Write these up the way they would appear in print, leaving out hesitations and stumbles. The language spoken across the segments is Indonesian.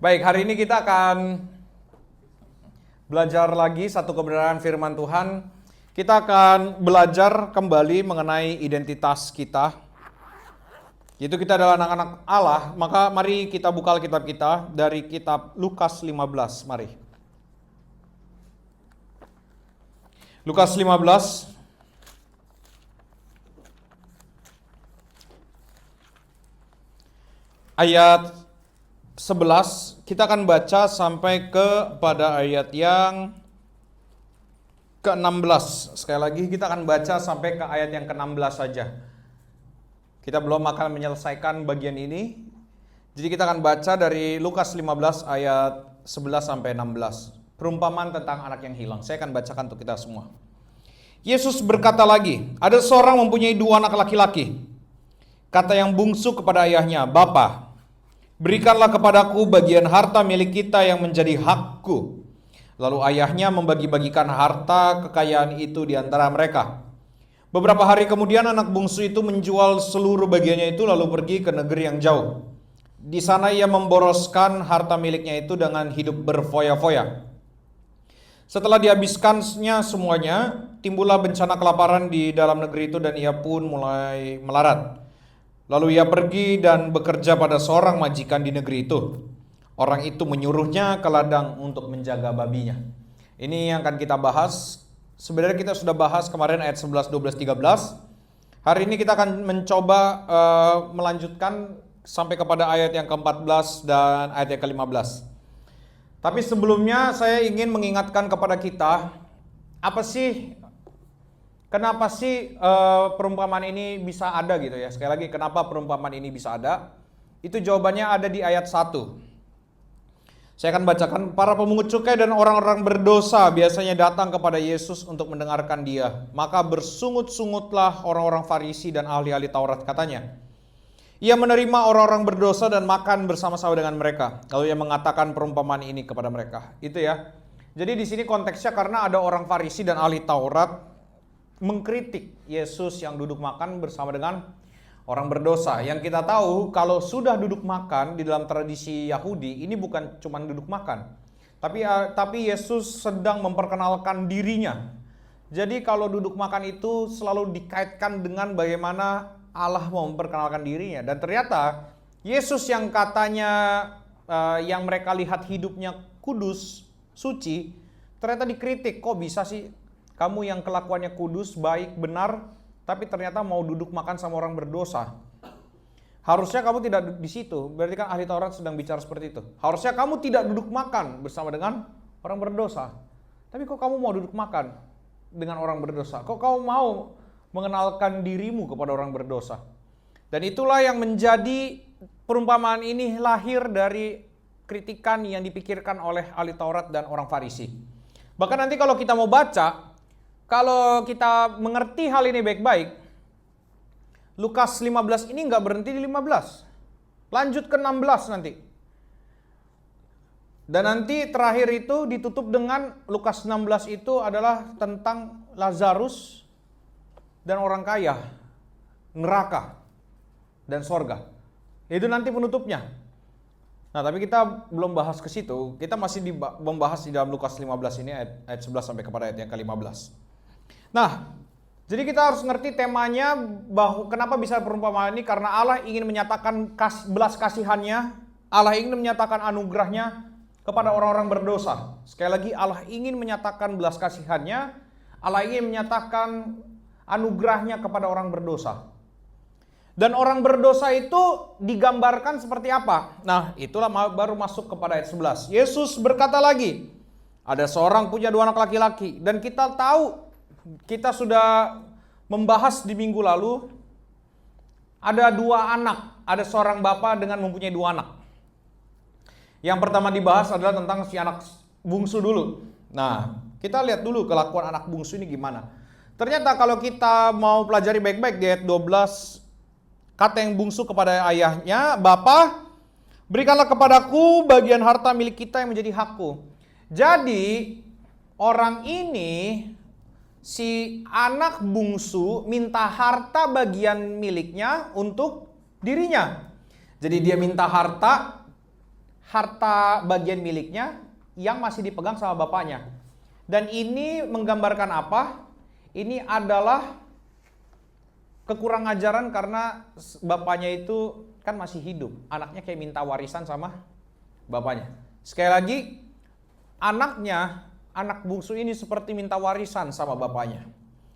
Baik, hari ini kita akan belajar lagi satu kebenaran firman Tuhan. Kita akan belajar kembali mengenai identitas kita. Yaitu kita adalah anak-anak Allah, maka mari kita buka Alkitab kita dari kitab Lukas 15, mari. Lukas 15 ayat 11, kita akan baca sampai kepada ayat yang ke-16. Sekali lagi kita akan baca sampai ke ayat yang ke-16 saja. Kita belum akan menyelesaikan bagian ini. Jadi kita akan baca dari Lukas 15 ayat 11 sampai 16. Perumpamaan tentang anak yang hilang. Saya akan bacakan untuk kita semua. Yesus berkata lagi, ada seorang mempunyai 2 anak laki-laki. Kata yang bungsu kepada ayahnya, "Bapa, berikanlah kepadaku bagian harta milik kita yang menjadi hakku." Lalu ayahnya membagi-bagikan harta kekayaan itu di antara mereka. Beberapa hari kemudian anak bungsu itu menjual seluruh bagiannya itu lalu pergi ke negeri yang jauh. Di sana ia memboroskan harta miliknya itu dengan hidup berfoya-foya. Setelah dihabiskannya semuanya, timbullah bencana kelaparan di dalam negeri itu dan ia pun mulai melarat. Lalu ia pergi dan bekerja pada seorang majikan di negeri itu. Orang itu menyuruhnya ke ladang untuk menjaga babinya. Ini yang akan kita bahas. Sebenarnya kita sudah bahas kemarin ayat 11, 12, 13. Hari ini kita akan mencoba melanjutkan sampai kepada ayat yang ke-14 dan ayat yang ke-15. Tapi sebelumnya saya ingin mengingatkan kepada kita, kenapa sih perumpamaan ini bisa ada gitu ya. Sekali lagi, kenapa perumpamaan ini bisa ada? Itu jawabannya ada di ayat 1. Saya akan bacakan. Para pemungut cukai dan orang-orang berdosa biasanya datang kepada Yesus untuk mendengarkan dia. Maka bersungut-sungutlah orang-orang Farisi dan ahli-ahli Taurat, katanya. Ia menerima orang-orang berdosa dan makan bersama-sama dengan mereka. Lalu ia mengatakan perumpamaan ini kepada mereka. Itu ya. Jadi di sini konteksnya karena ada orang Farisi dan ahli Taurat mengkritik Yesus yang duduk makan bersama dengan orang berdosa. Yang kita tahu kalau sudah duduk makan di dalam tradisi Yahudi, ini bukan cuma duduk makan. Tapi Yesus sedang memperkenalkan dirinya. Jadi kalau duduk makan itu selalu dikaitkan dengan bagaimana Allah mau memperkenalkan dirinya. Dan ternyata Yesus yang katanya yang mereka lihat hidupnya kudus, suci, ternyata dikritik. Kok bisa sih kamu yang kelakuannya kudus, baik, benar, tapi ternyata mau duduk makan sama orang berdosa? Harusnya kamu tidak di situ. Berarti kan ahli Taurat sedang bicara seperti itu. Harusnya kamu tidak duduk makan bersama dengan orang berdosa. Tapi kok kamu mau duduk makan dengan orang berdosa? Kok kamu mau mengenalkan dirimu kepada orang berdosa? Dan itulah yang menjadi perumpamaan ini lahir dari kritikan yang dipikirkan oleh ahli Taurat dan orang Farisi. Bahkan nanti kalau kita mau baca, kalau kita mengerti hal ini baik-baik, Lukas 15 ini nggak berhenti di 15. Lanjut ke 16 nanti. Dan nanti terakhir itu ditutup dengan Lukas 16 itu adalah tentang Lazarus dan orang kaya, neraka, dan sorga. Itu nanti penutupnya. Nah, tapi kita belum bahas ke situ. Kita masih membahas di dalam Lukas 15 ini ayat 11 sampai kepada ayat yang ke-15. Nah, jadi kita harus ngerti temanya bahwa kenapa bisa perumpamaan ini, karena Allah ingin menyatakan belas kasihannya, Allah ingin menyatakan anugerahnya kepada orang-orang berdosa. Sekali lagi, Allah ingin menyatakan belas kasihannya, Allah ingin menyatakan anugerahnya kepada orang berdosa. Dan orang berdosa itu digambarkan seperti apa? Nah, itulah baru masuk kepada ayat 11. Yesus berkata lagi, ada seorang punya 2 anak laki-laki. Dan kita tahu, kita sudah membahas di minggu lalu, ada 2 anak. Ada seorang bapak dengan mempunyai 2 anak. Yang pertama dibahas adalah tentang si anak bungsu dulu. Nah, kita lihat dulu kelakuan anak bungsu ini gimana. Ternyata kalau kita mau pelajari baik-baik di ayat 12, kata yang bungsu kepada ayahnya, "Bapa, berikanlah kepadaku bagian harta milik kita yang menjadi hakku." Jadi orang ini, si anak bungsu minta harta bagian miliknya untuk dirinya. Jadi dia minta harta harta bagian miliknya yang masih dipegang sama bapaknya. Dan ini menggambarkan apa? Ini adalah kekurang ajaran karena bapaknya itu kan masih hidup. Anaknya kayak minta warisan sama bapaknya. Sekali lagi, anak bungsu ini seperti minta warisan sama bapaknya.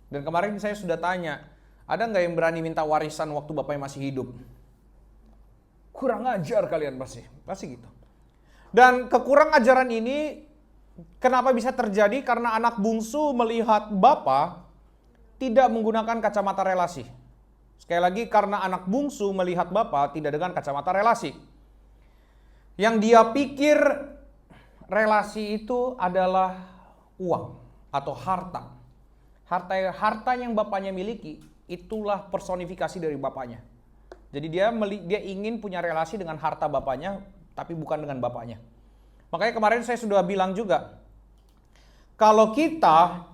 Dan kemarin saya sudah tanya, ada nggak yang berani minta warisan waktu bapaknya masih hidup? Kurang ajar kalian pasti gitu. Dan kekurang ajaran ini kenapa bisa terjadi? Karena anak bungsu melihat bapak tidak menggunakan kacamata relasi. Sekali lagi, karena anak bungsu melihat bapak tidak dengan kacamata relasi. Yang dia pikir relasi itu adalah uang atau harta. Harta yang bapaknya miliki itulah personifikasi dari bapaknya. Jadi dia ingin punya relasi dengan harta bapaknya, tapi bukan dengan bapaknya. Makanya kemarin saya sudah bilang juga, kalau kita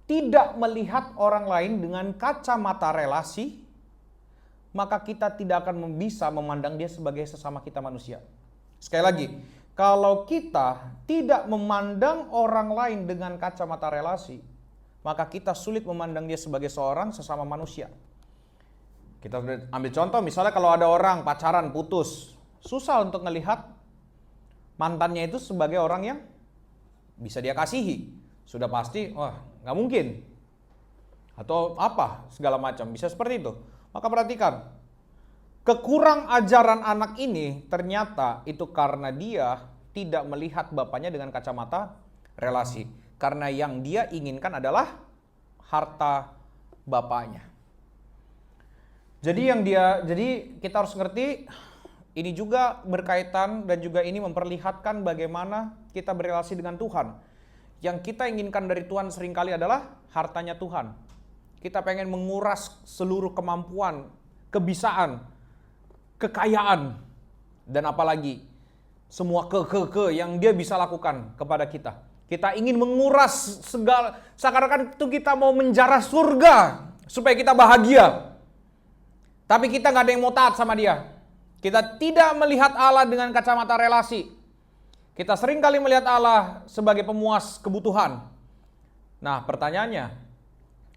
tidak melihat orang lain dengan kacamata relasi, maka kita tidak akan bisa memandang dia sebagai sesama kita manusia. Sekali lagi, kalau kita tidak memandang orang lain dengan kacamata relasi, maka kita sulit memandang dia sebagai seorang sesama manusia. Kita ambil contoh, misalnya kalau ada orang pacaran putus, susah untuk melihat mantannya itu sebagai orang yang bisa dia kasihi. Sudah pasti, wah nggak mungkin. Atau apa, segala macam. Bisa seperti itu. Maka perhatikan, kekurang ajaran anak ini ternyata itu karena dia tidak melihat bapaknya dengan kacamata relasi. Karena yang dia inginkan adalah harta bapaknya. Jadi kita harus ngerti, ini juga berkaitan dan juga ini memperlihatkan bagaimana kita berrelasi dengan Tuhan. Yang kita inginkan dari Tuhan seringkali adalah hartanya Tuhan. Kita pengen menguras seluruh kemampuan, kebisaan, kekayaan, dan apalagi semua yang dia bisa lakukan kepada kita. Kita ingin menguras segala, seakan-akan itu kita mau menjarah surga supaya kita bahagia. Tapi kita nggak ada yang mau taat sama dia. Kita tidak melihat Allah dengan kacamata relasi. Kita sering kali melihat Allah sebagai pemuas kebutuhan. Nah, pertanyaannya,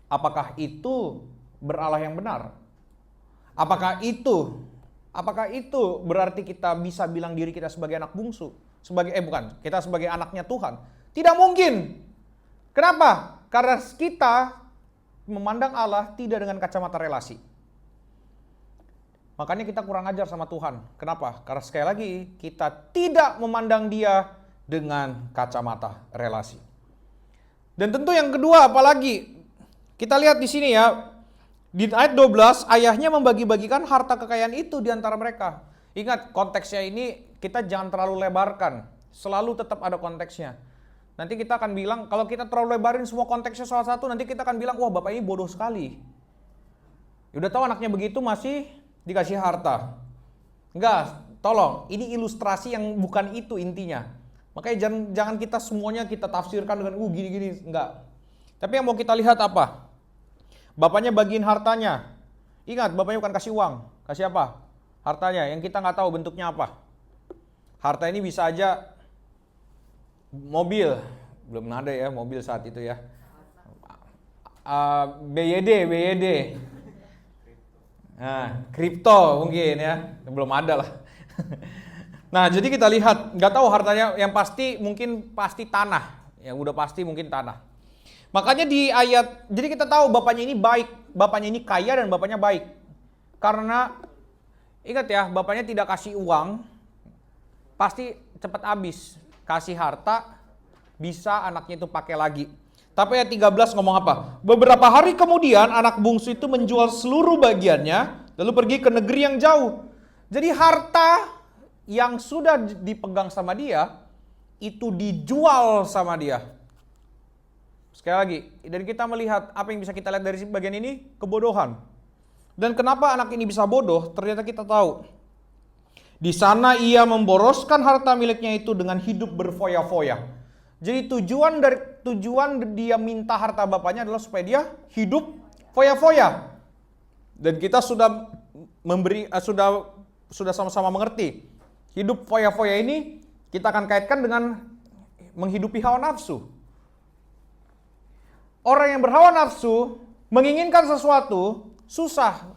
apakah itu beralah yang benar? Apakah itu berarti kita bisa bilang diri kita sebagai anak bungsu? Kita sebagai anaknya Tuhan. Tidak mungkin. Kenapa? Karena kita memandang Allah tidak dengan kacamata relasi. Makanya kita kurang ajar sama Tuhan. Kenapa? Karena sekali lagi kita tidak memandang dia dengan kacamata relasi. Dan tentu yang kedua, apalagi kita lihat di sini ya, di ayat 12 ayahnya membagi-bagikan harta kekayaan itu di antara mereka. Ingat konteksnya ini kita jangan terlalu lebarkan, selalu tetap ada konteksnya. Nanti kita akan bilang kalau kita terlalu lebarin semua konteksnya salah satu, nanti kita akan bilang wah bapak ini bodoh sekali. Udah tahu anaknya begitu masih dikasih harta. Enggak, tolong, ini ilustrasi yang bukan itu intinya. Makanya jangan kita semuanya kita tafsirkan dengan gini-gini, enggak. Tapi yang mau kita lihat apa? Bapaknya bagiin hartanya. Ingat, bapaknya bukan kasih uang. Kasih apa? Hartanya, yang kita nggak tahu bentuknya apa. Harta ini bisa aja mobil. Belum ada ya mobil saat itu ya. BYD. Nah, kripto mungkin ya, belum ada lah. Nah, jadi kita lihat, nggak tahu hartanya, yang pasti mungkin pasti tanah, yang udah pasti mungkin tanah. Makanya di ayat, jadi kita tahu bapaknya ini baik, bapaknya ini kaya dan bapaknya baik. Karena ingat ya, bapaknya tidak kasih uang, pasti cepat habis. Kasih harta, bisa anaknya itu pakai lagi. Tapi ayat 13 ngomong apa? Beberapa hari kemudian anak bungsu itu menjual seluruh bagiannya, lalu pergi ke negeri yang jauh. Jadi harta yang sudah dipegang sama dia, itu dijual sama dia. Sekali lagi, dan kita melihat apa yang bisa kita lihat dari bagian ini, kebodohan. Dan kenapa anak ini bisa bodoh? Ternyata kita tahu. Di sana ia memboroskan harta miliknya itu dengan hidup berfoya-foya. Jadi tujuan dia minta harta bapaknya adalah supaya dia hidup foya-foya. Dan kita sudah sama-sama mengerti. Hidup foya-foya ini kita akan kaitkan dengan menghidupi hawa nafsu. Orang yang berhawa nafsu menginginkan sesuatu, susah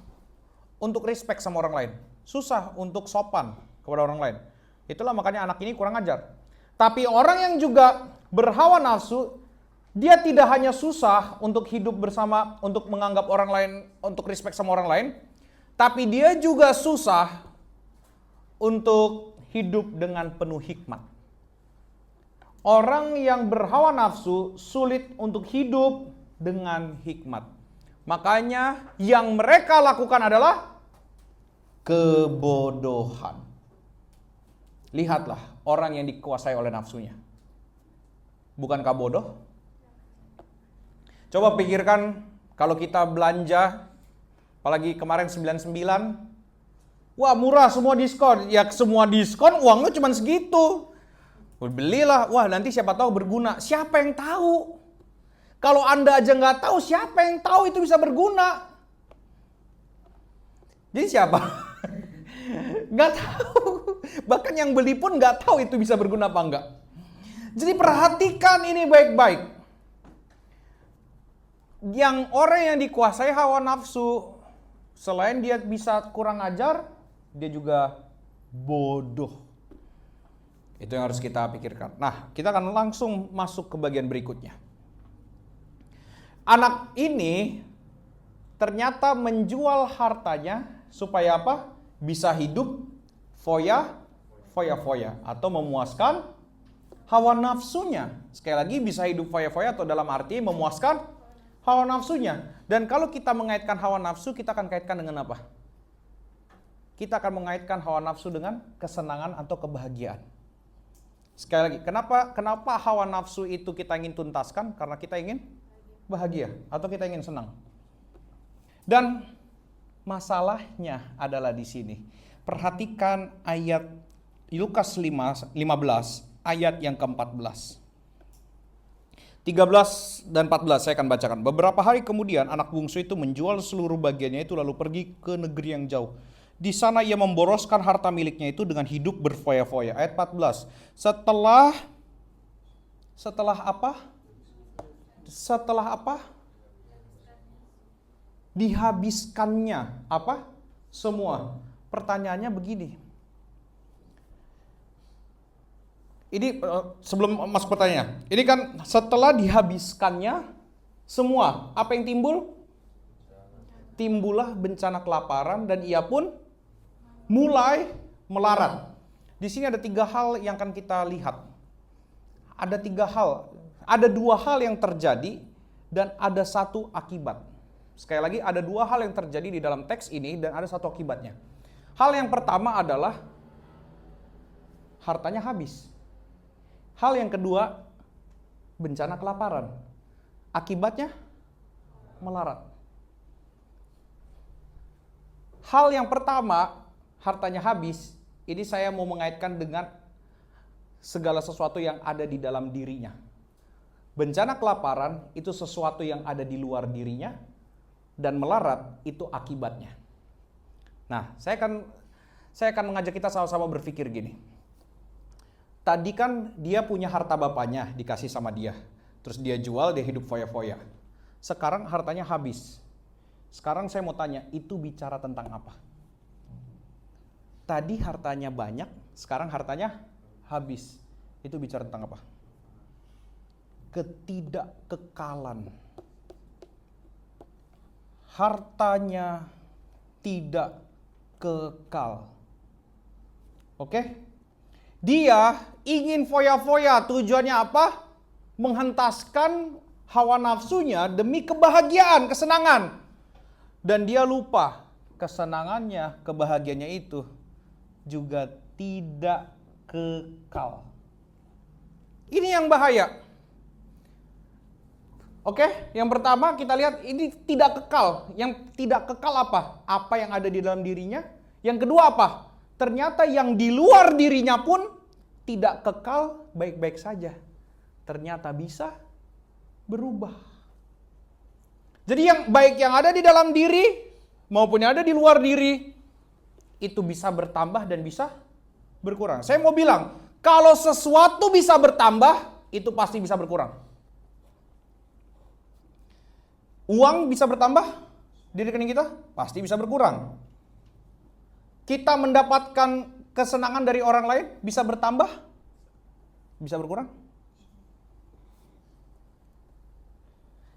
untuk respect sama orang lain. Susah untuk sopan kepada orang lain. Itulah makanya anak ini kurang ajar. Tapi orang yang juga berhawa nafsu, dia tidak hanya susah untuk hidup bersama, untuk menganggap orang lain, untuk respect sama orang lain, tapi dia juga susah untuk hidup dengan penuh hikmat. Orang yang berhawa nafsu sulit untuk hidup dengan hikmat. Makanya yang mereka lakukan adalah kebodohan. Lihatlah orang yang dikuasai oleh nafsunya. Bukankah bodoh? Coba pikirkan kalau kita belanja, apalagi kemarin 99, wah murah semua diskon. Ya semua diskon uangnya cuma segitu. Belilah, wah nanti siapa tahu berguna. Siapa yang tahu? Kalau Anda aja nggak tahu, siapa yang tahu itu bisa berguna? Jadi siapa? Nggak tahu. Bahkan yang beli pun nggak tahu itu bisa berguna apa enggak. Jadi perhatikan ini baik-baik. Yang orang yang dikuasai hawa nafsu, selain dia bisa kurang ajar, dia juga bodoh. Itu yang harus kita pikirkan. Nah, kita akan langsung masuk ke bagian berikutnya. Anak ini ternyata menjual hartanya supaya apa? Bisa hidup foya-foya atau memuaskan hawa nafsunya. Sekali lagi bisa hidup foya-foya atau dalam arti memuaskan hawa nafsunya. Dan kalau kita mengaitkan hawa nafsu, kita akan kaitkan dengan apa? Kita akan mengaitkan hawa nafsu dengan kesenangan atau kebahagiaan. Sekali lagi, kenapa hawa nafsu itu kita ingin tuntaskan? Karena kita ingin bahagia atau kita ingin senang. Dan masalahnya adalah di sini. Perhatikan ayat Lukas 15 ayat yang ke-14. 13 dan 14 saya akan bacakan. Beberapa hari kemudian anak bungsu itu menjual seluruh bagiannya itu lalu pergi ke negeri yang jauh. Di sana ia memboroskan harta miliknya itu dengan hidup berfoya-foya. Ayat 14. Setelah apa? Setelah apa? Dihabiskannya apa? Semua. Pertanyaannya begini. Ini sebelum masuk pertanyaan. Ini kan setelah dihabiskannya semua, apa yang timbul? Timbullah bencana kelaparan dan ia pun mulai melarat. Di sini ada 3 hal yang akan kita lihat. Ada 3 hal. Ada 2 hal yang terjadi dan ada 1 akibat. Sekali lagi ada 2 hal yang terjadi di dalam teks ini dan ada 1 akibatnya. Hal yang pertama adalah hartanya habis. Hal yang kedua, bencana kelaparan. Akibatnya melarat. Hal yang pertama, hartanya habis, ini saya mau mengaitkan dengan segala sesuatu yang ada di dalam dirinya. Bencana kelaparan itu sesuatu yang ada di luar dirinya, dan melarat itu akibatnya. Nah, saya akan mengajak kita sama-sama berpikir gini. Tadi kan dia punya harta bapaknya dikasih sama dia. Terus dia jual, dia hidup foya-foya. Sekarang hartanya habis. Sekarang saya mau tanya, itu bicara tentang apa? Tadi hartanya banyak, sekarang hartanya habis. Itu bicara tentang apa? Ketidakkekalan. Hartanya tidak kekal. Oke? Dia ingin foya-foya, tujuannya apa? Menghentaskan hawa nafsunya demi kebahagiaan, kesenangan. Dan dia lupa kesenangannya, kebahagiaannya itu juga tidak kekal. Ini yang bahaya. Oke, yang pertama kita lihat ini tidak kekal. Yang tidak kekal apa? Apa yang ada di dalam dirinya. Yang kedua apa? Ternyata yang di luar dirinya pun tidak kekal baik-baik saja. Ternyata bisa berubah. Jadi yang baik yang ada di dalam diri maupun yang ada di luar diri itu bisa bertambah dan bisa berkurang. Saya mau bilang, kalau sesuatu bisa bertambah, itu pasti bisa berkurang. Uang bisa bertambah di rekening kita, pasti bisa berkurang. Kita mendapatkan kesenangan dari orang lain, bisa bertambah, bisa berkurang.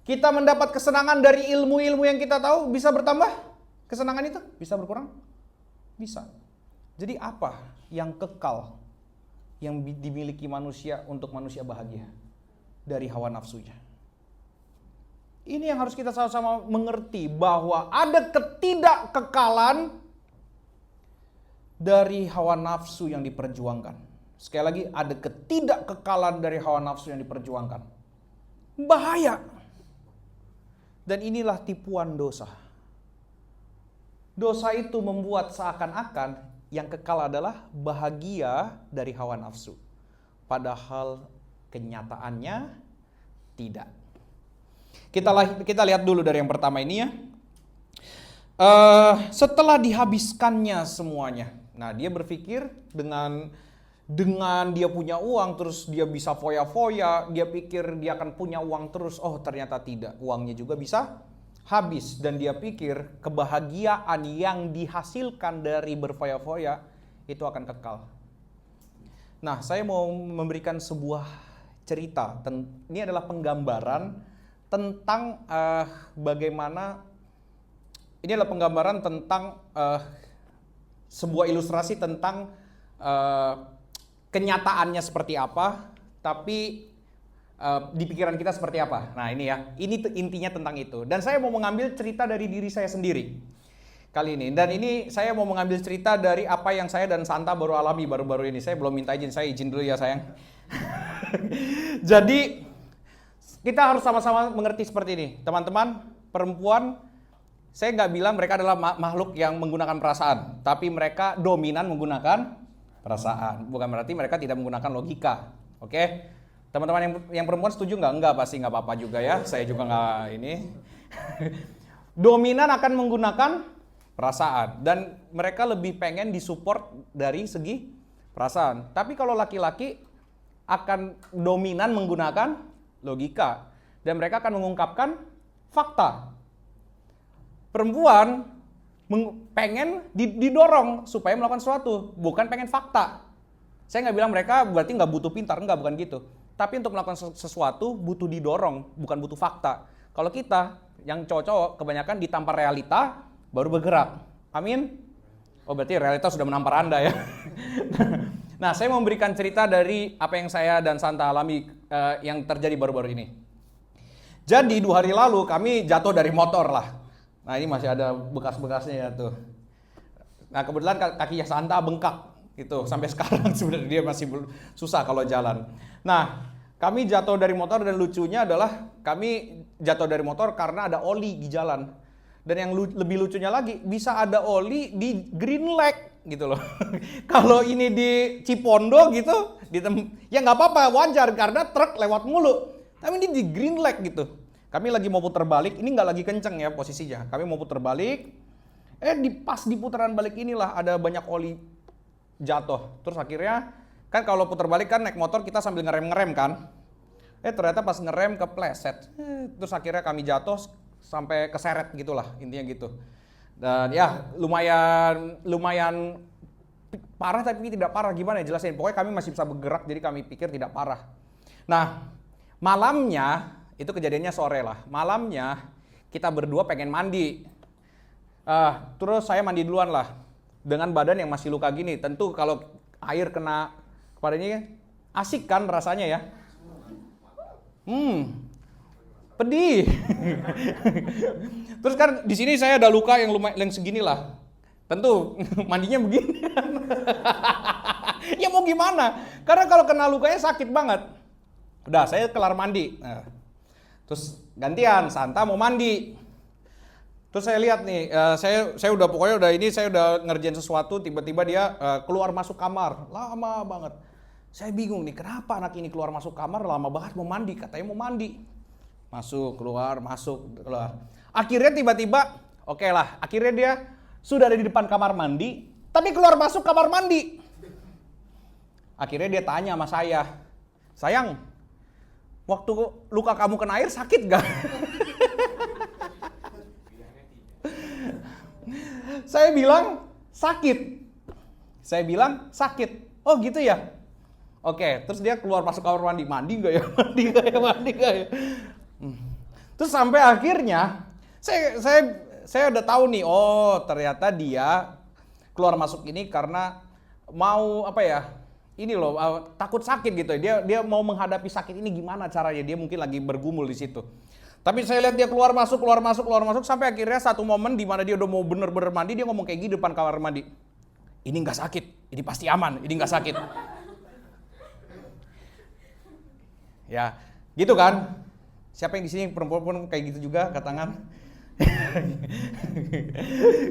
Kita mendapat kesenangan dari ilmu-ilmu yang kita tahu, bisa bertambah, kesenangan itu bisa berkurang, bisa. Jadi apa yang kekal, yang dimiliki manusia untuk manusia bahagia? Dari hawa nafsunya. Ini yang harus kita sama-sama mengerti, bahwa ada ketidakkekalan dari hawa nafsu yang diperjuangkan. Sekali lagi, ada ketidakkekalan dari hawa nafsu yang diperjuangkan. Bahaya. Dan inilah tipuan dosa. Dosa itu membuat seakan-akan yang kekal adalah bahagia dari hawa nafsu. Padahal kenyataannya tidak. Kita lihat dulu dari yang pertama ini ya. Setelah dihabiskannya semuanya. Nah, dia berpikir dengan dia punya uang, terus dia bisa foya-foya, dia pikir dia akan punya uang terus. Oh, ternyata tidak. Uangnya juga bisa habis. Dan dia pikir kebahagiaan yang dihasilkan dari berfoya-foya itu akan kekal. Nah, saya mau memberikan sebuah cerita. Ini adalah penggambaran tentang ini adalah penggambaran tentang sebuah ilustrasi tentang kenyataannya seperti apa, tapi di pikiran kita seperti apa. Nah ini ya, ini intinya tentang itu. Dan saya mau mengambil cerita dari diri saya sendiri kali ini. Dan ini saya mau mengambil cerita dari apa yang saya dan Santa baru alami baru-baru ini. Saya belum minta izin, saya izin dulu ya sayang. Jadi kita harus sama-sama mengerti seperti ini. Teman-teman, perempuan, saya nggak bilang mereka adalah makhluk yang menggunakan perasaan, tapi mereka dominan menggunakan perasaan. Bukan berarti mereka tidak menggunakan logika. Oke? Teman-teman yang perempuan setuju nggak? Enggak, pasti nggak apa-apa juga ya. Saya juga nggak ini. Dominan akan menggunakan perasaan. Dan mereka lebih pengen disupport dari segi perasaan. Tapi kalau laki-laki akan dominan menggunakan logika. Dan mereka akan mengungkapkan fakta. Perempuan pengen didorong supaya melakukan sesuatu, bukan pengen fakta. Saya nggak bilang mereka berarti nggak butuh pintar, bukan gitu. Tapi untuk melakukan sesuatu butuh didorong, bukan butuh fakta. Kalau kita yang cowok-cowok kebanyakan ditampar realita baru bergerak. Amin. Oh berarti realita sudah menampar Anda ya. Nah saya mau memberikan cerita dari apa yang saya dan Santa alami yang terjadi baru-baru ini. Jadi 2 hari lalu kami jatuh dari motor lah. Nah ini masih ada bekas-bekasnya ya tuh. Nah kebetulan kakinya Santa bengkak gitu. Sampai sekarang sebenarnya dia masih susah kalau jalan. Nah kami jatuh dari motor dan lucunya adalah kami jatuh dari motor karena ada oli di jalan. Dan yang lebih lucunya lagi bisa ada oli di Green Lake gitu loh. Kalau ini di Cipondo gitu, ya nggak apa-apa wajar karena truk lewat mulu. Tapi ini di Green Lake gitu. Kami lagi mau putar balik, ini nggak lagi kenceng ya posisinya. Kami mau putar balik, pas di putaran balik inilah ada banyak oli jatuh. Terus akhirnya, kan kalau putar balik kan naik motor kita sambil ngerem-ngerem kan. Ternyata pas ngerem kepleset. Terus akhirnya kami jatuh sampai keseret gitulah, intinya gitu. Dan ya lumayan parah tapi tidak parah, gimana ya jelasin. Pokoknya kami masih bisa bergerak jadi kami pikir tidak parah. Nah, malamnya, itu kejadiannya sore lah. Malamnya kita berdua pengen mandi. Terus saya mandi duluan lah. Dengan badan yang masih luka gini. Tentu kalau air kena kepadanya asik kan rasanya ya. Pedih. Terus kan di sini saya ada luka yang lumayan segini lah. Tentu mandinya begini. Ya mau gimana? Karena kalau kena lukanya sakit banget. Udah saya kelar mandi. Nah, terus gantian, Santa mau mandi. Terus saya lihat nih, saya udah pokoknya udah ini, saya udah ngerjain sesuatu, tiba-tiba dia keluar masuk kamar, lama banget. Saya bingung nih, kenapa anak ini keluar masuk kamar lama banget mau mandi, katanya mau mandi. Masuk, keluar, Akhirnya tiba-tiba, oke lah, akhirnya dia sudah ada di depan kamar mandi, tapi keluar masuk kamar mandi. Akhirnya dia tanya sama saya, sayang, waktu luka kamu kena air sakit gak? Saya bilang sakit. Saya bilang sakit. Oh gitu ya? Oke, terus dia keluar masuk kamar mandi. Mandi gak ya? Mandi gak ya? Terus sampai akhirnya saya udah tahu nih, oh ternyata dia keluar masuk ini karena mau apa ya? Ini loh, takut sakit gitu. Dia mau menghadapi sakit ini gimana caranya? Dia mungkin lagi bergumul di situ. Tapi saya lihat dia keluar masuk sampai akhirnya satu momen di mana dia udah mau bener-bener mandi, dia ngomong kayak gini depan kamar mandi. Ini nggak sakit, ini pasti aman, ini nggak sakit. Ya, gitu kan? Siapa yang di sini perempuan kayak gitu juga, angkat tangan.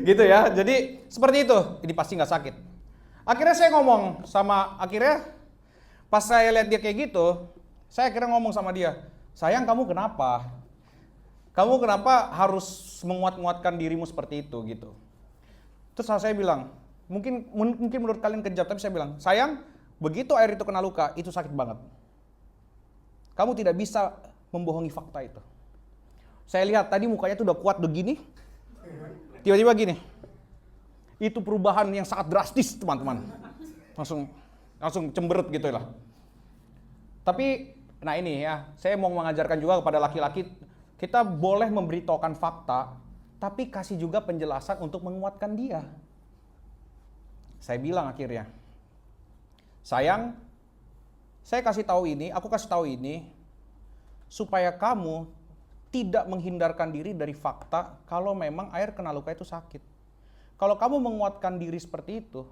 Gitu ya. Jadi seperti itu, ini pasti nggak sakit. Akhirnya saya ngomong sama, pas saya lihat dia kayak gitu, saya akhirnya ngomong sama dia, sayang kamu kenapa? Kamu kenapa harus menguat-nguatkan dirimu seperti itu gitu? Terus saya bilang, mungkin menurut kalian kejam, tapi saya bilang, sayang, begitu air itu kena luka, itu sakit banget. Kamu tidak bisa membohongi fakta itu. Saya lihat tadi mukanya tuh udah kuat begini, tiba-tiba gini. Itu perubahan yang sangat drastis, teman-teman. Langsung cemberut gitu lah. Tapi, nah ini ya, saya mau mengajarkan juga kepada laki-laki, kita boleh memberitahukan fakta, tapi kasih juga penjelasan untuk menguatkan dia. Saya bilang akhirnya, sayang, aku kasih tahu ini, supaya kamu tidak menghindarkan diri dari fakta kalau memang air kena luka itu sakit. Kalau kamu menguatkan diri seperti itu,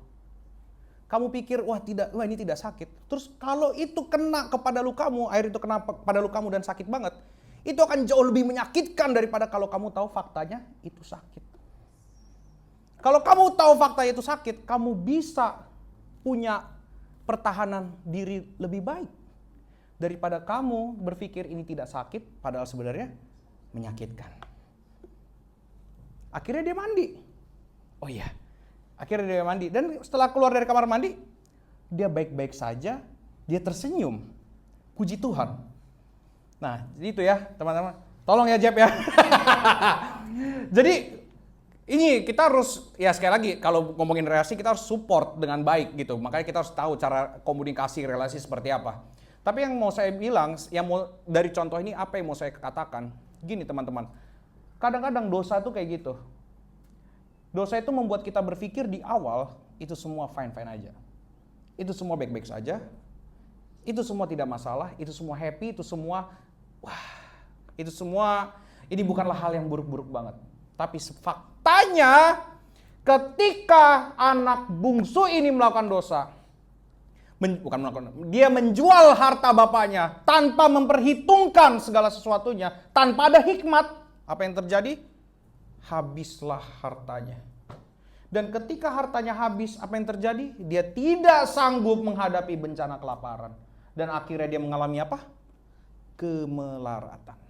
kamu pikir, wah ini tidak sakit. Terus kalau itu kena kepada lukamu, air itu kena pada lukamu dan sakit banget, itu akan jauh lebih menyakitkan daripada kalau kamu tahu faktanya itu sakit. Kalau kamu tahu fakta itu sakit, kamu bisa punya pertahanan diri lebih baik daripada kamu berpikir ini tidak sakit, padahal sebenarnya menyakitkan. Akhirnya dia mandi. Oh iya, akhirnya dia mandi. Dan setelah keluar dari kamar mandi, dia baik-baik saja, dia tersenyum. Puji Tuhan. Nah, jadi itu ya teman-teman. Tolong ya Jeb ya. Jadi ini kita harus, ya sekali lagi, kalau ngomongin relasi kita harus support dengan baik gitu. Makanya kita harus tahu cara komunikasi relasi seperti apa. Tapi yang mau saya bilang, dari contoh ini apa yang mau saya katakan? Gini teman-teman, kadang-kadang dosa itu kayak gitu. Dosa itu membuat kita berpikir di awal itu semua fine-fine aja. Itu semua baik-baik saja. Itu semua tidak masalah, itu semua happy, itu semua ini bukanlah hal yang buruk-buruk banget. Tapi faktanya ketika anak bungsu ini melakukan dosa, dia menjual harta bapaknya tanpa memperhitungkan segala sesuatunya, tanpa ada hikmat, apa yang terjadi? Habislah hartanya. Dan ketika hartanya habis, apa yang terjadi? Dia tidak sanggup menghadapi bencana kelaparan. Dan akhirnya dia mengalami apa? Kemelaratan.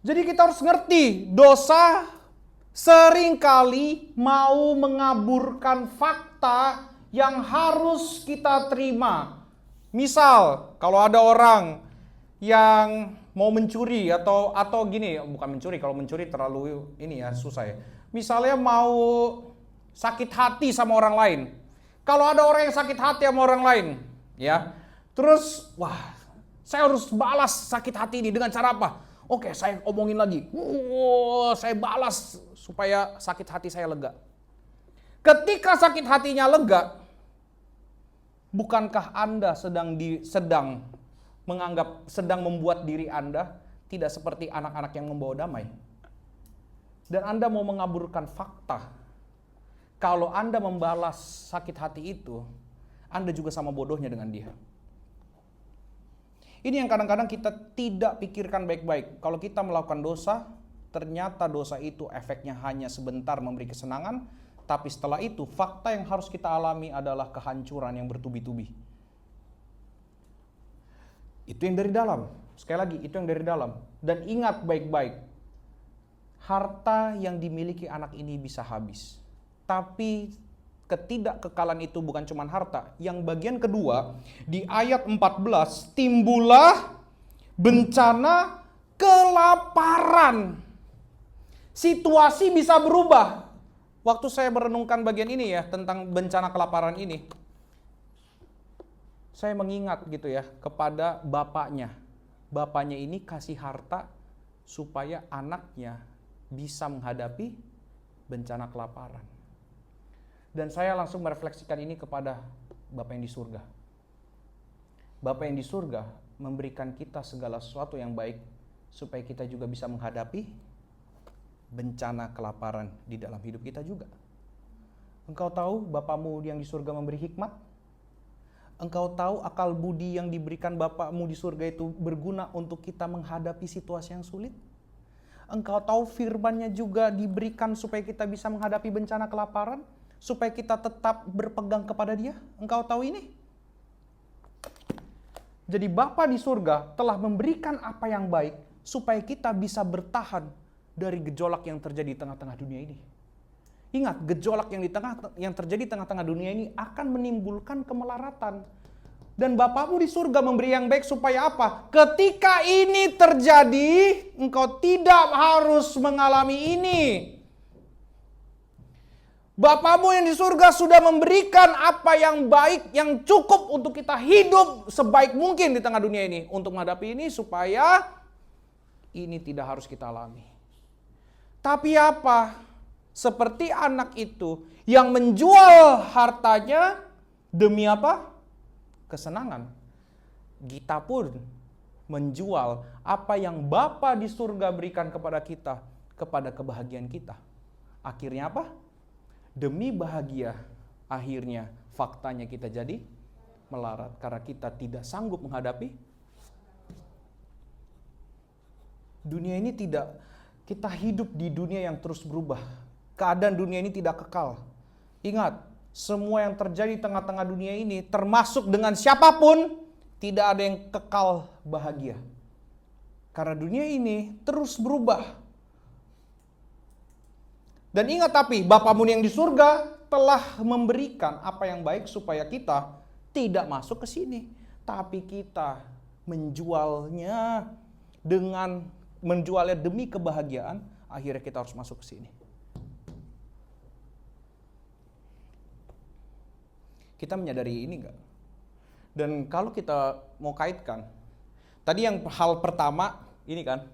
Jadi kita harus ngerti, dosa seringkali mau mengaburkan fakta yang harus kita terima. Misal, kalau ada orang yang mau mencuri atau gini, bukan mencuri, kalau mencuri terlalu ini ya susah ya. Misalnya mau sakit hati sama orang lain. Kalau ada orang yang sakit hati sama orang lain, ya. Terus, saya harus balas sakit hati ini dengan cara apa? Oke, saya omongin lagi. Saya balas supaya sakit hati saya lega. Ketika sakit hatinya lega, bukankah Anda sedang membuat diri Anda tidak seperti anak-anak yang membawa damai? Dan Anda mau mengaburkan fakta. Kalau Anda membalas sakit hati itu, Anda juga sama bodohnya dengan dia. Ini yang kadang-kadang kita tidak pikirkan baik-baik. Kalau kita melakukan dosa, ternyata dosa itu efeknya hanya sebentar memberi kesenangan, tapi setelah itu fakta yang harus kita alami adalah kehancuran yang bertubi-tubi. Itu yang dari dalam. Sekali lagi, itu yang dari dalam. Dan ingat baik-baik, harta yang dimiliki anak ini bisa habis. Tapi ketidakkekalan itu bukan cuma harta. Yang bagian kedua, di ayat 14, timbullah bencana kelaparan. Situasi bisa berubah. Waktu saya merenungkan bagian ini ya, tentang bencana kelaparan ini, saya mengingat gitu ya, kepada bapaknya. Bapaknya ini kasih harta supaya anaknya bisa menghadapi bencana kelaparan. Dan saya langsung merefleksikan ini kepada Bapa yang di surga. Bapa yang di surga memberikan kita segala sesuatu yang baik supaya kita juga bisa menghadapi bencana kelaparan di dalam hidup kita juga. Engkau tahu Bapamu yang di surga memberi hikmat? Engkau tahu akal budi yang diberikan Bapamu di surga itu berguna untuk kita menghadapi situasi yang sulit? Engkau tahu firman-Nya juga diberikan supaya kita bisa menghadapi bencana kelaparan? Supaya kita tetap berpegang kepada Dia? Engkau tahu ini? Jadi Bapa di surga telah memberikan apa yang baik supaya kita bisa bertahan dari gejolak yang terjadi di tengah-tengah dunia ini. Ingat, gejolak yang terjadi di tengah-tengah dunia ini akan menimbulkan kemelaratan. Dan Bapamu di surga memberi yang baik supaya apa? Ketika ini terjadi, engkau tidak harus mengalami ini. Bapamu yang di surga sudah memberikan apa yang baik, yang cukup untuk kita hidup sebaik mungkin di tengah dunia ini. Untuk menghadapi ini supaya ini tidak harus kita alami. Tapi apa? Seperti anak itu yang menjual hartanya demi apa? Kesenangan. Kita pun menjual apa yang Bapa di surga berikan kepada kita, kepada kebahagiaan kita. Akhirnya apa? Demi bahagia, akhirnya faktanya kita jadi melarat karena kita tidak sanggup menghadapi dunia ini. Kita hidup di dunia yang terus berubah. Keadaan dunia ini tidak kekal. Ingat, semua yang terjadi di tengah-tengah dunia ini, termasuk dengan siapapun, tidak ada yang kekal bahagia. Karena dunia ini terus berubah. Dan ingat tapi, Bapamu yang di surga telah memberikan apa yang baik supaya kita tidak masuk ke sini. Tapi kita menjualnya demi kebahagiaan, akhirnya kita harus masuk ke sini. Kita menyadari ini enggak? Dan kalau kita mau kaitkan, tadi yang hal pertama ini kan,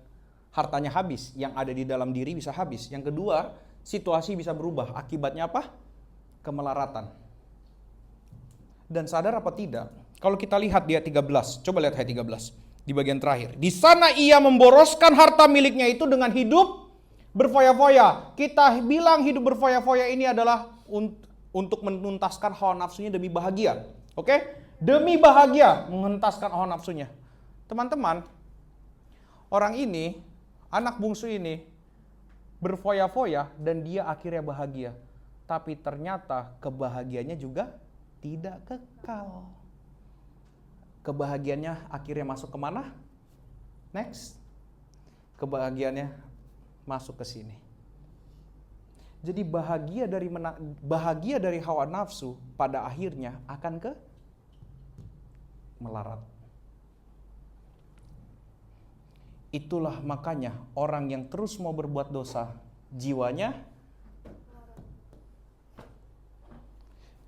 hartanya habis, yang ada di dalam diri bisa habis. Yang kedua, situasi bisa berubah. Akibatnya apa? Kemelaratan. Dan sadar apa tidak? Kalau kita lihat di ayat 13, coba lihat ayat 13 di bagian terakhir. Di sana ia memboroskan harta miliknya itu dengan hidup berfoya-foya. Kita bilang hidup berfoya-foya ini adalah untuk menuntaskan hawa nafsunya demi bahagia. Oke? Demi bahagia mengentaskan hawa nafsunya. Teman-teman, orang ini, anak bungsu ini berfoya-foya dan dia akhirnya bahagia. Tapi ternyata kebahagiaannya juga tidak kekal. Kebahagiaannya akhirnya masuk kemana? Next. Kebahagiaannya masuk ke sini. Jadi bahagia dari hawa nafsu pada akhirnya akan ke melarat. Itulah makanya orang yang terus mau berbuat dosa, jiwanya,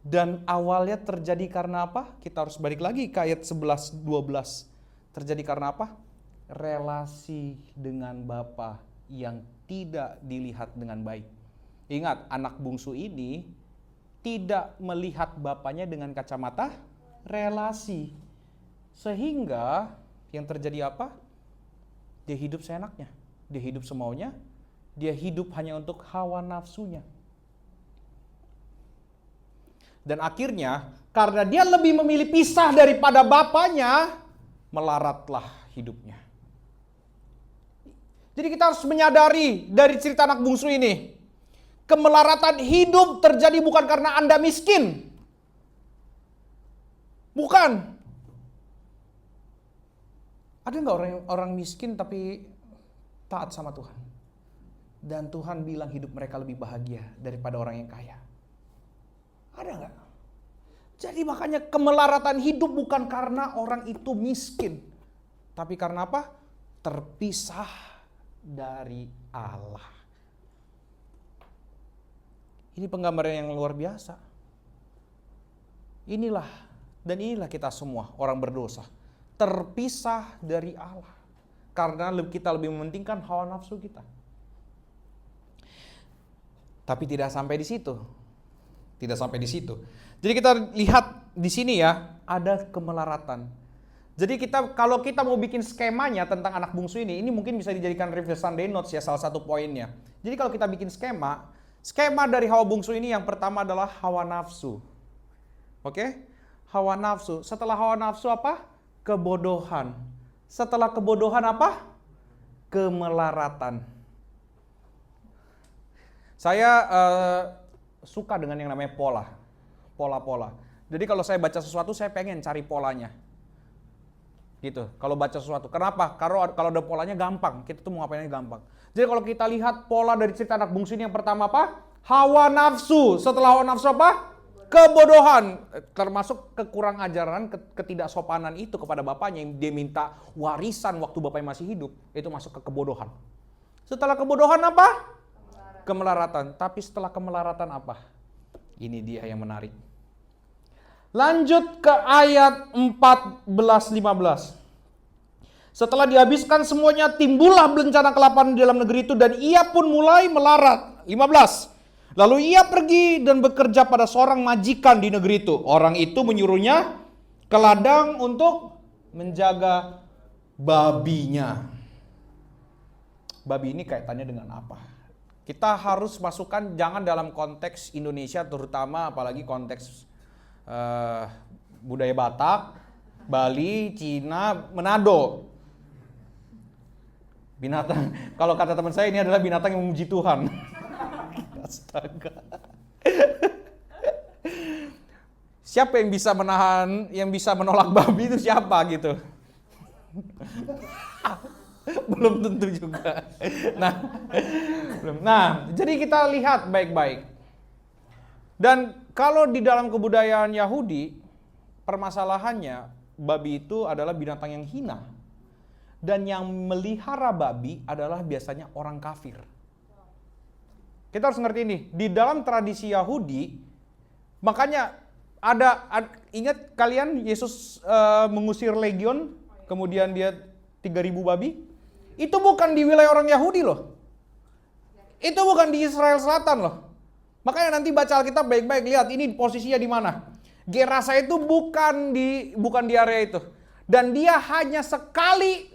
dan awalnya terjadi karena apa? Kita harus balik lagi ke ayat 11-12. Terjadi karena apa? Relasi dengan Bapa yang tidak dilihat dengan baik. Ingat, anak bungsu ini tidak melihat bapaknya dengan kacamata relasi. Sehingga yang terjadi apa? Dia hidup seenaknya, dia hidup semaunya, dia hidup hanya untuk hawa nafsunya. Dan akhirnya, karena dia lebih memilih pisah daripada bapaknya, melaratlah hidupnya. Jadi kita harus menyadari dari cerita anak bungsu ini, kemelaratan hidup terjadi bukan karena Anda miskin. Bukan. Ada nggak orang miskin tapi taat sama Tuhan? Dan Tuhan bilang hidup mereka lebih bahagia daripada orang yang kaya. Ada nggak? Jadi makanya kemelaratan hidup bukan karena orang itu miskin. Tapi karena apa? Terpisah dari Allah. Ini penggambaran yang luar biasa. Inilah kita semua orang berdosa. Terpisah dari Allah. Karena kita lebih mementingkan hawa nafsu kita. Tapi tidak sampai di situ. Tidak sampai di situ. Jadi kita lihat di sini ya, ada kemelaratan. Jadi kalau kita mau bikin skemanya tentang anak bungsu ini mungkin bisa dijadikan review Sunday Notes ya, salah satu poinnya. Jadi kalau kita bikin skema dari hawa bungsu ini yang pertama adalah hawa nafsu. Oke? Hawa nafsu. Setelah hawa nafsu apa? Kebodohan. Setelah kebodohan apa? Kemelaratan. Saya suka dengan yang namanya pola-pola. Jadi kalau saya baca sesuatu, saya pengen cari polanya. Gitu, kalau baca sesuatu. Kenapa? Kalau ada polanya gampang, kita tuh mau ngapainnya gampang. Jadi kalau kita lihat pola dari cerita anak bungsu ini yang pertama apa? Hawa nafsu. Setelah hawa nafsu apa? Kebodohan. Termasuk kekurang ajaran, ketidaksopanan itu kepada bapaknya yang dia minta warisan waktu bapaknya masih hidup. Itu masuk ke kebodohan. Setelah kebodohan apa? Kemelaratan. Tapi setelah kemelaratan apa? Ini dia yang menarik. Lanjut ke ayat 14-15. Setelah dihabiskan semuanya, timbullah bencana kelaparan di dalam negeri itu dan ia pun mulai melarat. 15. Lalu ia pergi dan bekerja pada seorang majikan di negeri itu. Orang itu menyuruhnya ke ladang untuk menjaga babinya. Babi ini kaitannya dengan apa? Kita harus masukkan jangan dalam konteks Indonesia terutama, apalagi konteks budaya Batak, Bali, Cina, Manado. Binatang, kalau kata teman saya ini adalah binatang yang memuji Tuhan. Astaga. Siapa yang bisa menahan, yang bisa menolak babi itu siapa gitu? Belum tentu juga. Nah, jadi kita lihat baik-baik. Dan kalau di dalam kebudayaan Yahudi, permasalahannya babi itu adalah binatang yang hina. Dan yang melihara babi adalah biasanya orang kafir. Kita harus ngerti ini, di dalam tradisi Yahudi, makanya ingat kalian Yesus mengusir legion, kemudian dia 3.000 babi? Itu bukan di wilayah orang Yahudi loh. Itu bukan di Israel Selatan loh. Makanya nanti baca Alkitab baik-baik, lihat ini posisinya di mana. Gerasa itu bukan di area itu. Dan dia hanya sekali,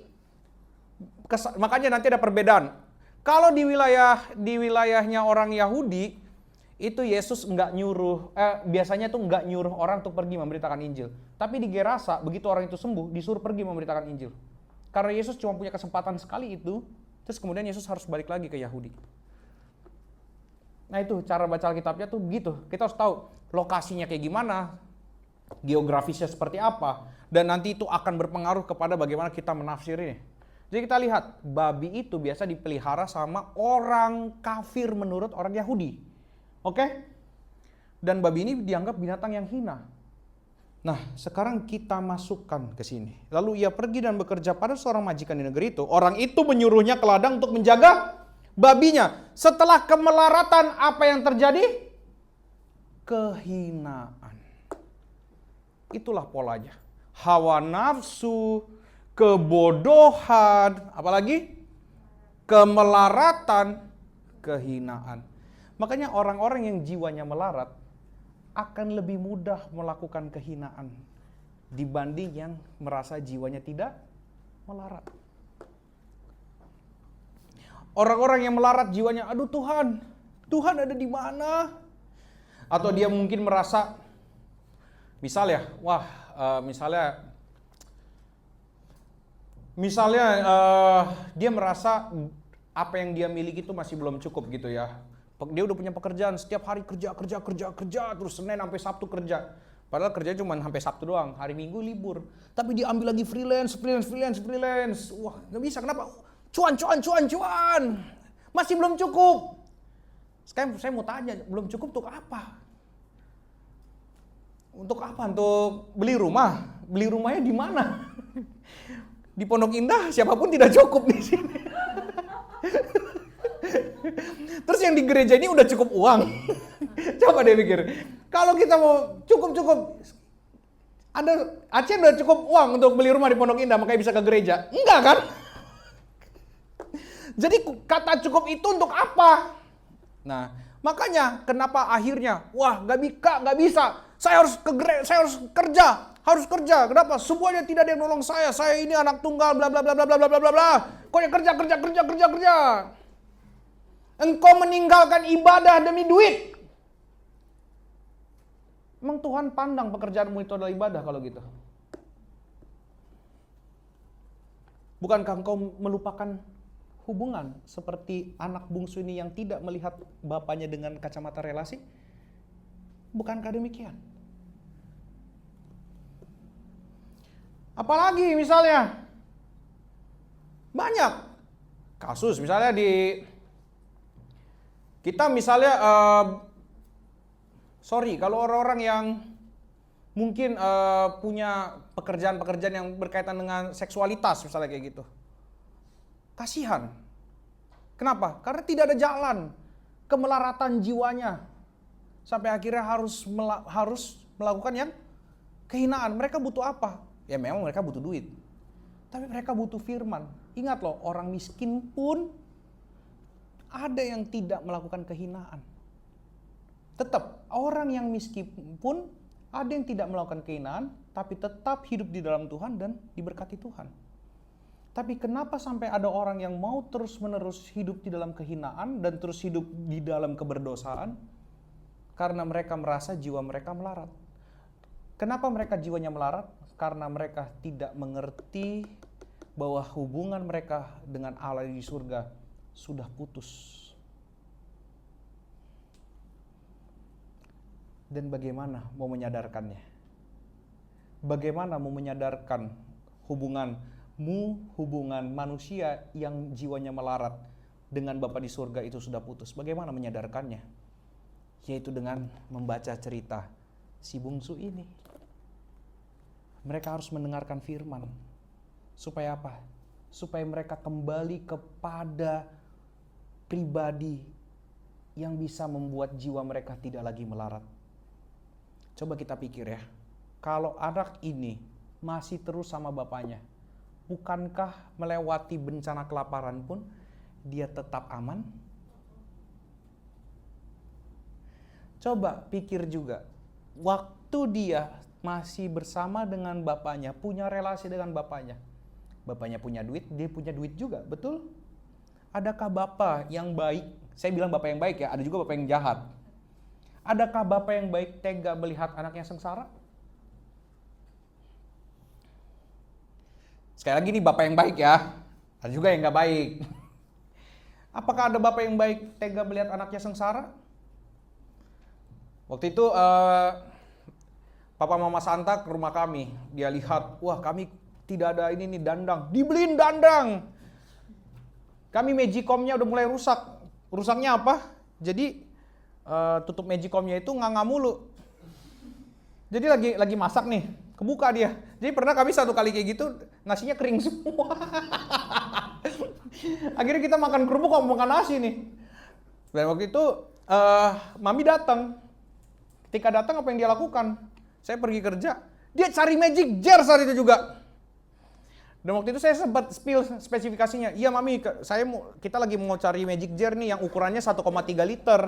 makanya nanti ada perbedaan. Kalau di wilayahnya orang Yahudi, itu Yesus biasanya tuh nggak nyuruh orang untuk pergi memberitakan Injil. Tapi di Gerasa, begitu orang itu sembuh, disuruh pergi memberitakan Injil. Karena Yesus cuma punya kesempatan sekali itu, terus kemudian Yesus harus balik lagi ke Yahudi. Nah itu cara baca Alkitabnya tuh begitu. Kita harus tahu lokasinya kayak gimana, geografisnya seperti apa, dan nanti itu akan berpengaruh kepada bagaimana kita menafsirnya. Jadi kita lihat, babi itu biasa dipelihara sama orang kafir menurut orang Yahudi. Oke? Dan babi ini dianggap binatang yang hina. Nah, sekarang kita masukkan ke sini. Lalu ia pergi dan bekerja pada seorang majikan di negeri itu. Orang itu menyuruhnya ke ladang untuk menjaga babinya. Setelah kemelaratan, apa yang terjadi? Kehinaan. Itulah polanya. Hawa nafsu, kebodohan, apalagi kemelaratan, kehinaan. Makanya orang-orang yang jiwanya melarat akan lebih mudah melakukan kehinaan dibanding yang merasa jiwanya tidak melarat. Orang-orang yang melarat jiwanya, aduh Tuhan ada di mana? Atau dia mungkin merasa, misalnya dia merasa apa yang dia miliki itu masih belum cukup gitu ya. Dia udah punya pekerjaan, setiap hari kerja, terus Senin sampai Sabtu kerja. Padahal kerjanya cuma sampai Sabtu doang, hari Minggu libur. Tapi dia ambil lagi freelance. Wah, nggak bisa, kenapa? Cuan. Masih belum cukup. Sekarang saya mau tanya, belum cukup untuk apa? Untuk apa? Untuk beli rumah? Beli rumahnya di mana? Di Pondok Indah siapapun tidak cukup di sini. Terus yang di gereja ini udah cukup uang. Coba deh pikir. Kalau kita mau cukup. Aceh udah cukup uang untuk beli rumah di Pondok Indah makanya bisa ke gereja. Enggak kan? Jadi kata cukup itu untuk apa? Nah, makanya kenapa akhirnya nggak bisa. Saya harus kerja. Kenapa? Semuanya tidak ada yang nolong saya. Saya ini anak tunggal bla bla bla bla bla bla bla bla. Pokoknya kerja. Engkau meninggalkan ibadah demi duit. Emang Tuhan pandang pekerjaanmu itu adalah ibadah kalau gitu? Bukankah engkau melupakan hubungan seperti anak bungsu ini yang tidak melihat bapaknya dengan kacamata relasi? Bukankah demikian? Apalagi misalnya banyak kasus misalnya kalau orang-orang yang mungkin punya pekerjaan-pekerjaan yang berkaitan dengan seksualitas misalnya kayak gitu. Kasihan. Kenapa? Karena tidak ada jalan kemelaratan jiwanya. Sampai akhirnya harus melakukan yang kehinaan. Mereka butuh apa? Ya memang mereka butuh duit. Tapi mereka butuh firman. Ingat loh, orang miskin pun ada yang tidak melakukan kehinaan. Tetap, orang yang miskin pun ada yang tidak melakukan kehinaan, tapi tetap hidup di dalam Tuhan dan diberkati Tuhan. Tapi kenapa sampai ada orang yang mau terus-menerus hidup di dalam kehinaan dan terus hidup di dalam keberdosaan? Karena mereka merasa jiwa mereka melarat. Kenapa mereka jiwanya melarat? Karena mereka tidak mengerti bahwa hubungan mereka dengan Allah di surga sudah putus. Dan bagaimana mau menyadarkannya? Bagaimana mau menyadarkan hubungan manusia yang jiwanya melarat dengan Bapa di surga itu sudah putus? Bagaimana menyadarkannya? Yaitu dengan membaca cerita si bungsu ini. Mereka harus mendengarkan firman. Supaya apa? Supaya mereka kembali kepada pribadi yang bisa membuat jiwa mereka tidak lagi melarat. Coba kita pikir ya, kalau anak ini masih terus sama bapaknya, bukankah melewati bencana kelaparan pun dia tetap aman? Coba pikir juga, waktu dia masih bersama dengan bapaknya, punya relasi dengan bapaknya. Bapaknya punya duit, dia punya duit juga, betul? Adakah bapak yang baik? Saya bilang bapak yang baik ya, ada juga bapak yang jahat. Adakah bapak yang baik tega melihat anaknya sengsara? Sekali lagi nih bapak yang baik ya, ada juga yang nggak baik. Apakah ada bapak yang baik tega melihat anaknya sengsara? Waktu itu Papa Mama Santa ke rumah kami, dia lihat, wah kami tidak ada ini nih dandang, dibeliin dandang. Kami magicomnya udah mulai rusak. Rusaknya apa? Jadi tutup magicomnya itu nganga mulu. Jadi lagi masak nih, kebuka dia. Jadi pernah kami satu kali kayak gitu, nasinya kering semua. Akhirnya kita makan kerupuk kok makan nasi nih. Dan waktu itu Mami datang. Ketika datang apa yang dia lakukan? Saya pergi kerja, dia cari magic jar saat itu juga. Dan waktu itu saya sempat spill spesifikasinya. Iya Mami, kita lagi mau cari magic jar nih yang ukurannya 1,3 liter.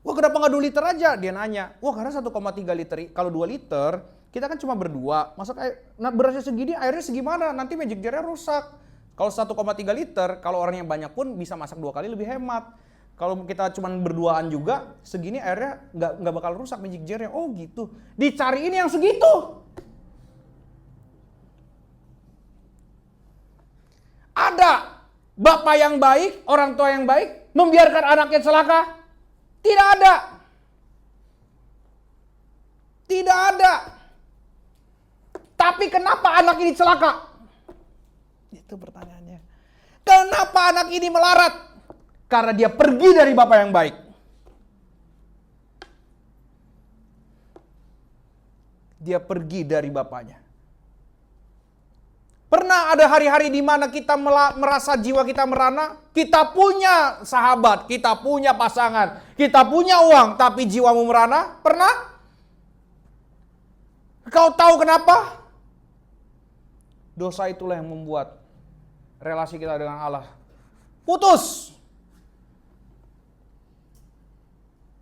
Wah kenapa nggak 2 liter aja? Dia nanya. Wah karena 1,3 liter, kalau 2 liter, kita kan cuma berdua. Masak air, nah berasnya segini, airnya segimana? Nanti magic jar-nya rusak. Kalau 1,3 liter, kalau orang yang banyak pun bisa masak 2 kali lebih hemat. Kalau kita cuma berduaan juga, segini airnya nggak bakal rusak magic jar-nya. Oh gitu. Dicariin yang segitu. Ada bapak yang baik, orang tua yang baik, membiarkan anaknya celaka? Tidak ada. Tidak ada. Tapi kenapa anak ini celaka? Itu pertanyaannya. Kenapa anak ini melarat? Karena dia pergi dari bapak yang baik. dia pergi dari bapaknya. Pernah ada hari-hari di mana kita merasa jiwa kita merana, kita punya sahabat, kita punya pasangan, kita punya uang, tapi jiwamu merana? Pernah? Kau tahu kenapa? Dosa itulah yang membuat relasi kita dengan Allah putus.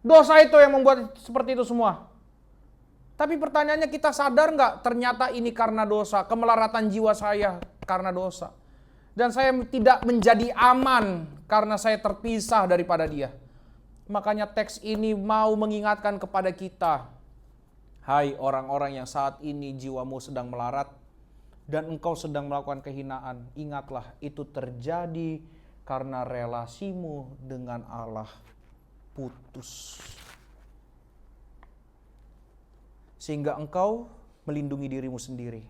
Dosa itu yang membuat seperti itu semua. Tapi pertanyaannya, kita sadar nggak ternyata ini karena dosa, kemelaratan jiwa saya karena dosa. Dan saya tidak menjadi aman karena saya terpisah daripada dia. Makanya teks ini mau mengingatkan kepada kita. Hai orang-orang yang saat ini jiwamu sedang melarat dan engkau sedang melakukan kehinaan. Ingatlah, itu terjadi karena relasimu dengan Allah putus. Sehingga engkau melindungi dirimu sendiri.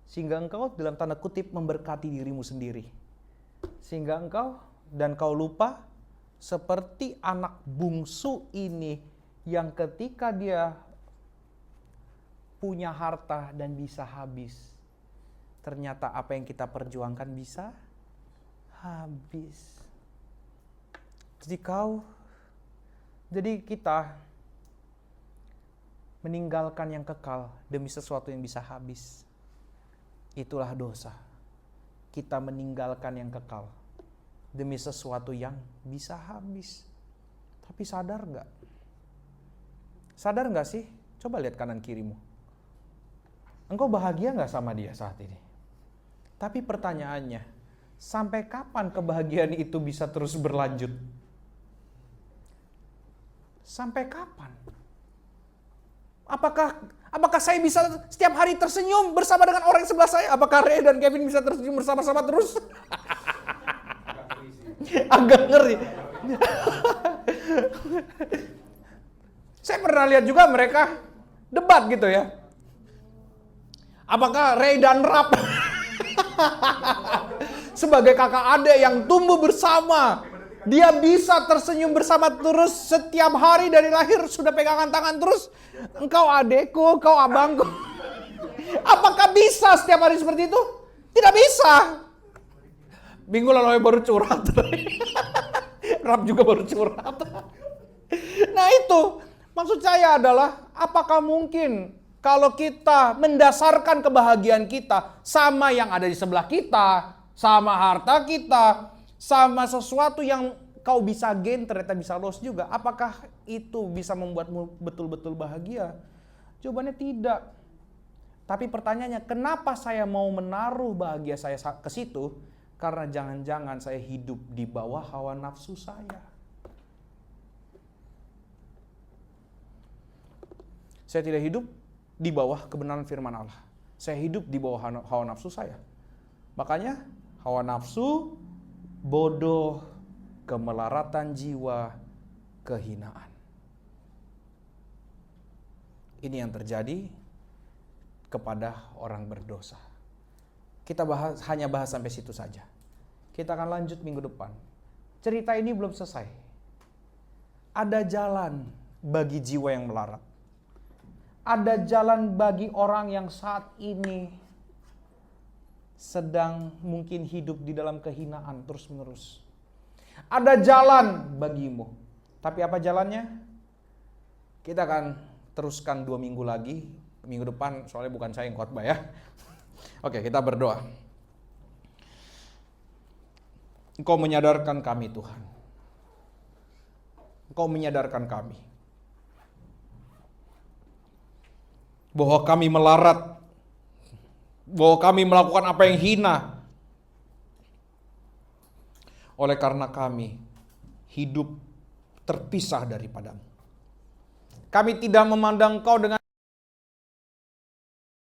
Sehingga engkau dalam tanda kutip memberkati dirimu sendiri. Sehingga kau lupa seperti anak bungsu ini yang ketika dia punya harta dan bisa habis, ternyata apa yang kita perjuangkan bisa habis. Jadi kita meninggalkan yang kekal demi sesuatu yang bisa habis. Itulah dosa. Kita meninggalkan yang kekal demi sesuatu yang bisa habis. Tapi sadar gak? Sadar gak sih? Coba lihat kanan kirimu. Engkau bahagia gak sama dia saat ini? Tapi pertanyaannya, sampai kapan kebahagiaan itu bisa terus berlanjut? Sampai kapan? Apakah saya bisa setiap hari tersenyum bersama dengan orang sebelah saya? Apakah Ray dan Kevin bisa tersenyum bersama-sama terus? Agak ngeri. Saya pernah lihat juga mereka debat gitu ya. Apakah Ray dan Rap sebagai kakak adik yang tumbuh bersama, dia bisa tersenyum bersama terus setiap hari dari lahir, sudah pegangan tangan terus. Engkau adekku, kau abangku. Apakah bisa setiap hari seperti itu? Tidak bisa. Minggu lalu baru curhat. Rap juga baru curhat. Nah itu, maksud saya adalah, apakah mungkin kalau kita mendasarkan kebahagiaan kita sama yang ada di sebelah kita, sama harta kita, sama sesuatu yang kau bisa gain ternyata bisa loss juga. Apakah itu bisa membuatmu betul-betul bahagia? Jawabannya tidak. Tapi pertanyaannya, kenapa saya mau menaruh bahagia saya ke situ? Karena jangan-jangan saya hidup di bawah hawa nafsu saya. Saya tidak hidup di bawah kebenaran firman Allah. Saya hidup di bawah hawa nafsu saya. Makanya hawa nafsu, bodoh, kemelaratan jiwa, kehinaan. Ini yang terjadi kepada orang berdosa. Kita hanya bahas sampai situ saja. Kita akan lanjut minggu depan. Cerita ini belum selesai. Ada jalan bagi jiwa yang melarat. Ada jalan bagi orang yang saat ini sedang mungkin hidup di dalam kehinaan terus-menerus. Ada jalan bagimu. Tapi apa jalannya? Kita akan teruskan 2 minggu lagi. Minggu depan soalnya bukan saya yang khotbah ya. Oke, kita berdoa. Engkau menyadarkan kami Tuhan. Engkau menyadarkan kami bahwa kami melarat, bahwa kami melakukan apa yang hina. Oleh karena kami hidup terpisah daripadamu. Kami tidak memandang Engkau dengan